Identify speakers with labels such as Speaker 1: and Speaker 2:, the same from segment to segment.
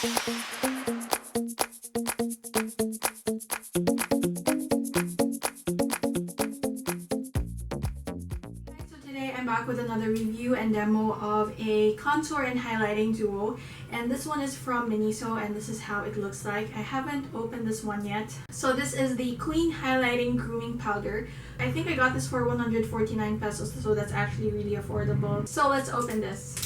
Speaker 1: I'm back with another review and demo of a contour and highlighting duo, and this one is from Miniso and this is how it looks like. I haven't opened this one yet. So this is the Queen Highlighting Grooming Powder. I think I got this for 149 pesos, so that's actually really affordable. So let's open this.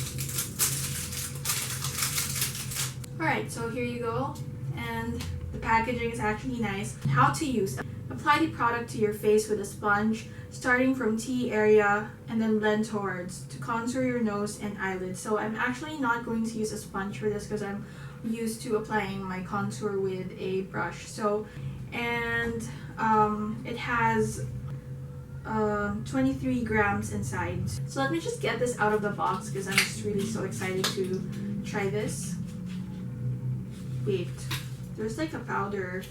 Speaker 1: Alright, so here you go, and the packaging is actually nice. How to use. Apply the product to your face with a sponge, starting from T area and then blend towards to contour your nose and eyelids. So I'm actually not going to use a sponge for this because I'm used to applying my contour with a brush. So, and it has 23 grams inside. So let me just get this out of the box because I'm just really so excited to try this. Wait, there's like a powder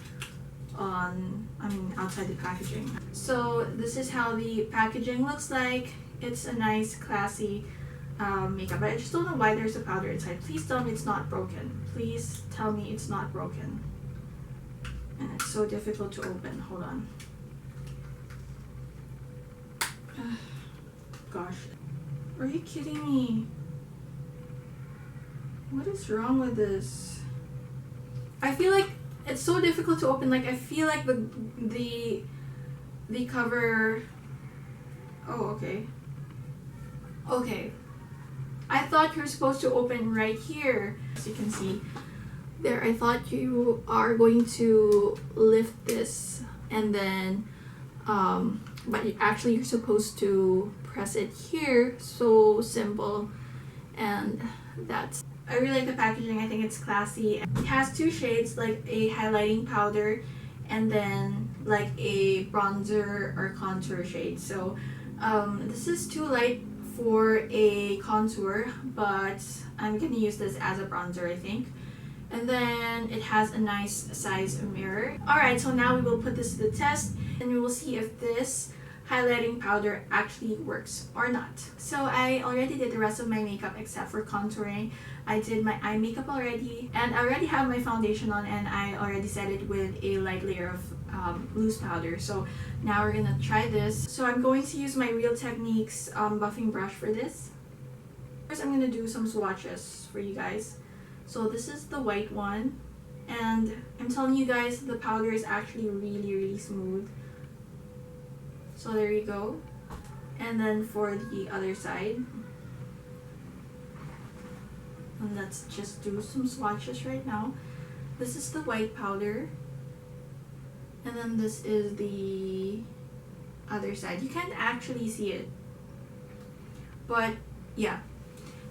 Speaker 1: outside the packaging. So this is how the packaging looks like. It's a nice classy makeup, but I just don't know why there's a powder inside. Please tell me it's not broken. Please tell me it's not broken. And it's so difficult to open. Hold on. Gosh, are you kidding me? What is wrong with this? I feel like it's so difficult to open. Like I feel like the cover. Oh, okay. I thought you're supposed to open right here. As you can see there, I thought you are going to lift this and then but you're supposed to press it here. So simple. And that's, I really like the packaging. I think it's classy. It has two shades, like a highlighting powder and then like a bronzer or contour shade. So this is too light for a contour, but I'm gonna use this as a bronzer, I think. And then it has a nice size mirror. Alright, so now we will put this to the test and we will see if this highlighting powder actually works or not. So I already did the rest of my makeup except for contouring. I did my eye makeup already, and I already have my foundation on, and I already set it with a light layer of loose powder. So now we're gonna try this. So I'm going to use my Real Techniques buffing brush for this. First I'm gonna do some swatches for you guys. So this is the white one, and I'm telling you guys, the powder is actually really smooth. So there you go. And then for the other side, and let's just do some swatches right now. This is the white powder, and then this is the other side. You can't actually see it, but yeah.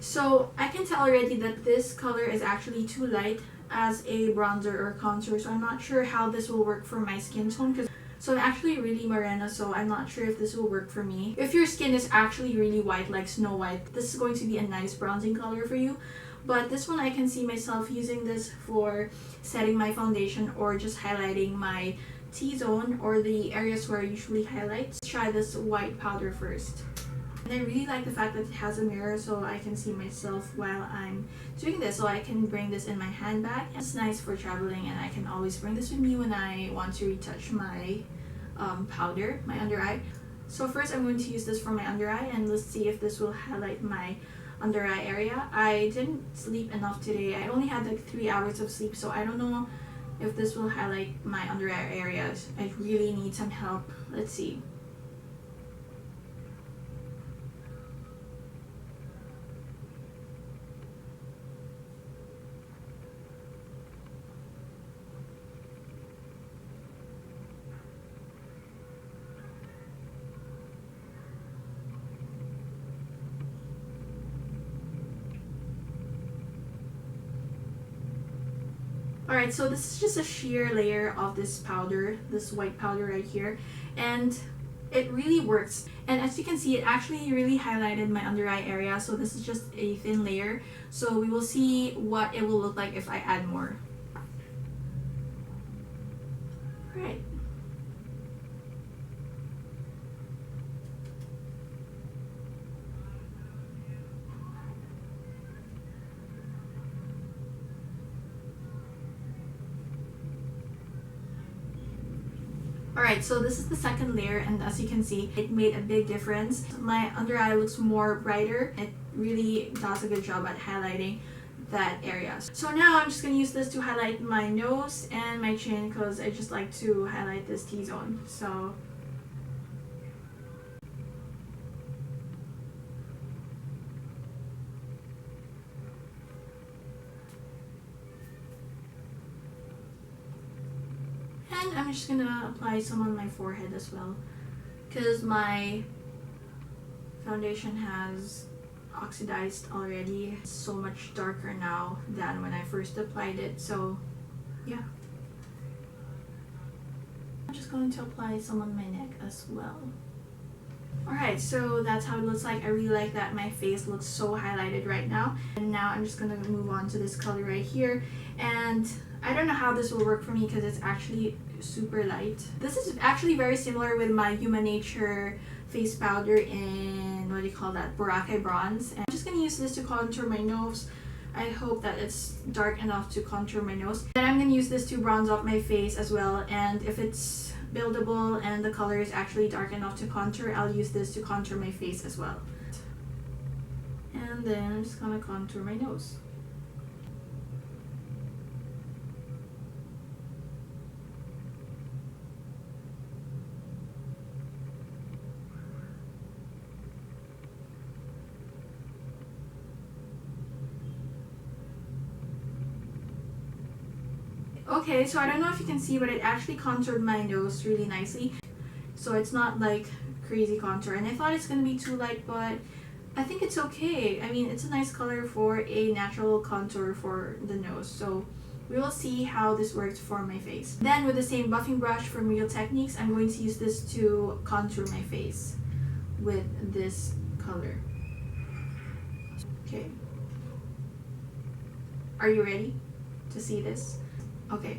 Speaker 1: So I can tell already that this color is actually too light as a bronzer or contour, so I'm not sure how this will work for my skin tone. So I'm actually really morena, so I'm not sure if this will work for me. If your skin is actually really white, like Snow White, this is going to be a nice bronzing color for you. But this one, I can see myself using this for setting my foundation or just highlighting my T-zone or the areas where I usually highlight. Let's try this white powder first. And I really like the fact that it has a mirror, so I can see myself while I'm doing this. So I can bring this in my handbag. It's nice for traveling, and I can always bring this with me when I want to retouch my powder, my under eye. So first I'm going to use this for my under eye, and let's see if this will highlight my under eye area. I didn't sleep enough today. I only had like 3 hours of sleep, so I don't know if this will highlight my under eye areas. I really need some help. Let's see. Alright, so this is just a sheer layer of this powder, this white powder right here, and it really works. And as you can see, it actually really highlighted my under eye area, so this is just a thin layer. So we will see what it will look like if I add more. Alright. Alright, so this is the second layer, and as you can see, it made a big difference. My under eye looks more brighter. It really does a good job at highlighting that area. So now I'm just going to use this to highlight my nose and my chin because I just like to highlight this T-zone. So and I'm just gonna apply some on my forehead as well because my foundation has oxidized already. It's so much darker now than when I first applied it, so yeah. I'm just going to apply some on my neck as well. Alright, so that's how it looks like. I really like that my face looks so highlighted right now. And now I'm just gonna move on to this color right here. And I don't know how this will work for me because it's actually super light. This is actually very similar with my Human Nature face powder in, what do you call that, Boracay Bronze. And I'm just gonna use this to contour my nose. I hope that it's dark enough to contour my nose. Then I'm gonna use this to bronze up my face as well, and if it's buildable and the color is actually dark enough to contour, I'll use this to contour my face as well. And then I'm just gonna contour my nose. Okay, so I don't know if you can see, but it actually contoured my nose really nicely. So it's not like crazy contour. And I thought it's going to be too light, but I think it's okay. I mean, it's a nice color for a natural contour for the nose. So we will see how this works for my face. Then with the same buffing brush from Real Techniques, I'm going to use this to contour my face with this color. Okay. Are you ready to see this? Okay.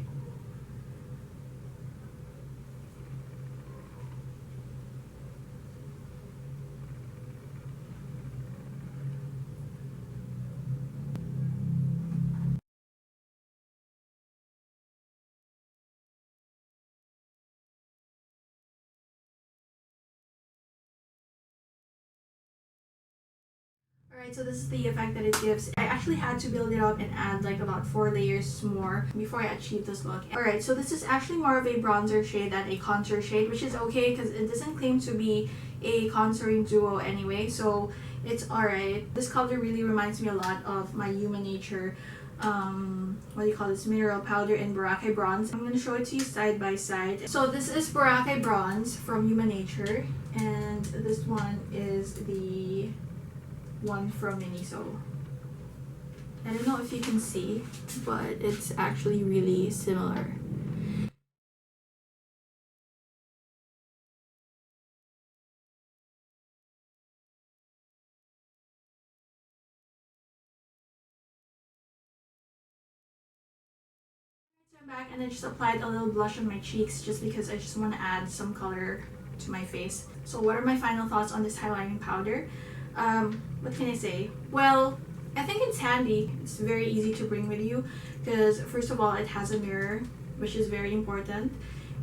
Speaker 1: Alright, so this is the effect that it gives. I actually had to build it up and add like about 4 layers more before I achieved this look. Alright, so this is actually more of a bronzer shade than a contour shade, which is okay because it doesn't claim to be a contouring duo anyway, so it's alright. This color really reminds me a lot of my Human Nature, what do you call this, mineral powder in Boracay Bronze. I'm going to show it to you side by side. So this is Boracay Bronze from Human Nature, and this one is the one from Miniso. I don't know if you can see, but it's actually really similar. So I'm back and I just applied a little blush on my cheeks just because I just want to add some color to my face. So what are my final thoughts on this highlighting powder? What can I say? Well, I think it's handy. It's very easy to bring with you because first of all, it has a mirror, which is very important,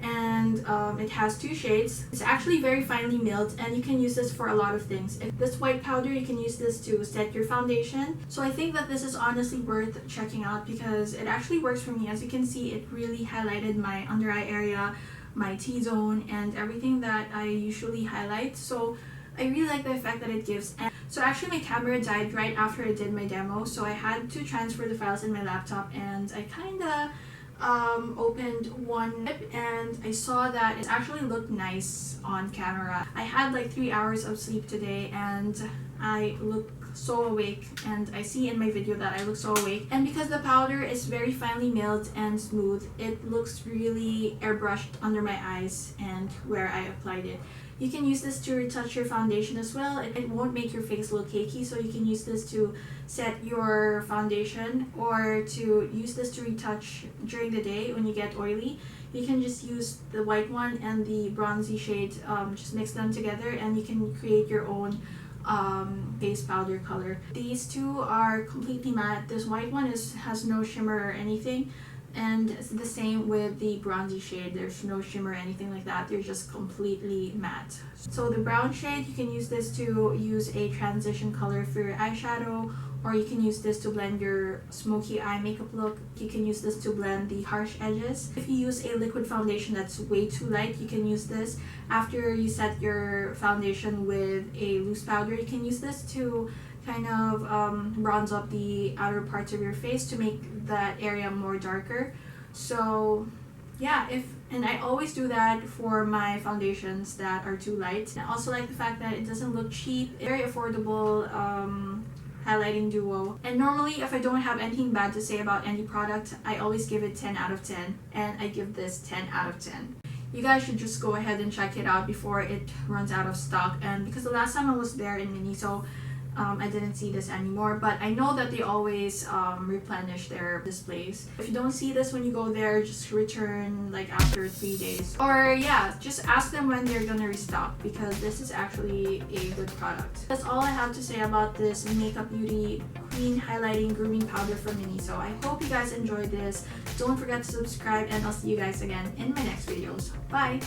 Speaker 1: and it has 2 shades. It's actually very finely milled, and you can use this for a lot of things. This white powder, you can use this to set your foundation. So I think that this is honestly worth checking out because it actually works for me. As you can see, it really highlighted my under eye area, my T-zone, and everything that I usually highlight. So I really like the effect that it gives. And so actually my camera died right after I did my demo, so I had to transfer the files in my laptop, and I kinda opened one clip and I saw that it actually looked nice on camera. I had like 3 hours of sleep today and I look so awake, and I see in my video that I look so awake. And because the powder is very finely milled and smooth, it looks really airbrushed under my eyes and where I applied it. You can use this to retouch your foundation as well. It won't make your face look cakey, so you can use this to set your foundation or to use this to retouch during the day when you get oily. You can just use the white one and the bronzy shade, just mix them together and you can create your own face powder color. These two are completely matte. This white one has no shimmer or anything. And it's the same with the bronzy shade. There's no shimmer or anything like that. They're just completely matte. So the brown shade, you can use this to use a transition color for your eyeshadow, or you can use this to blend your smoky eye makeup look. You can use this to blend the harsh edges. If you use a liquid foundation that's way too light, you can use this. After you set your foundation with a loose powder, you can use this to kind of bronze up the outer parts of your face to make that area more darker. So yeah, and I always do that for my foundations that are too light. I also like the fact that it doesn't look cheap. Very affordable highlighting duo. And normally if I don't have anything bad to say about any product, I always give it 10 out of 10, and I give this 10 out of 10. You guys should just go ahead and check it out before it runs out of stock. And because the last time I was there in Miniso, I didn't see this anymore, but I know that they always replenish their displays. If you don't see this when you go there, just return like after 3 days. Or yeah, just ask them when they're gonna restock, because this is actually a good product. That's all I have to say about this Makeup Beauty Queen Highlighting Grooming Powder from Miniso. I hope you guys enjoyed this. Don't forget to subscribe, and I'll see you guys again in my next videos. Bye!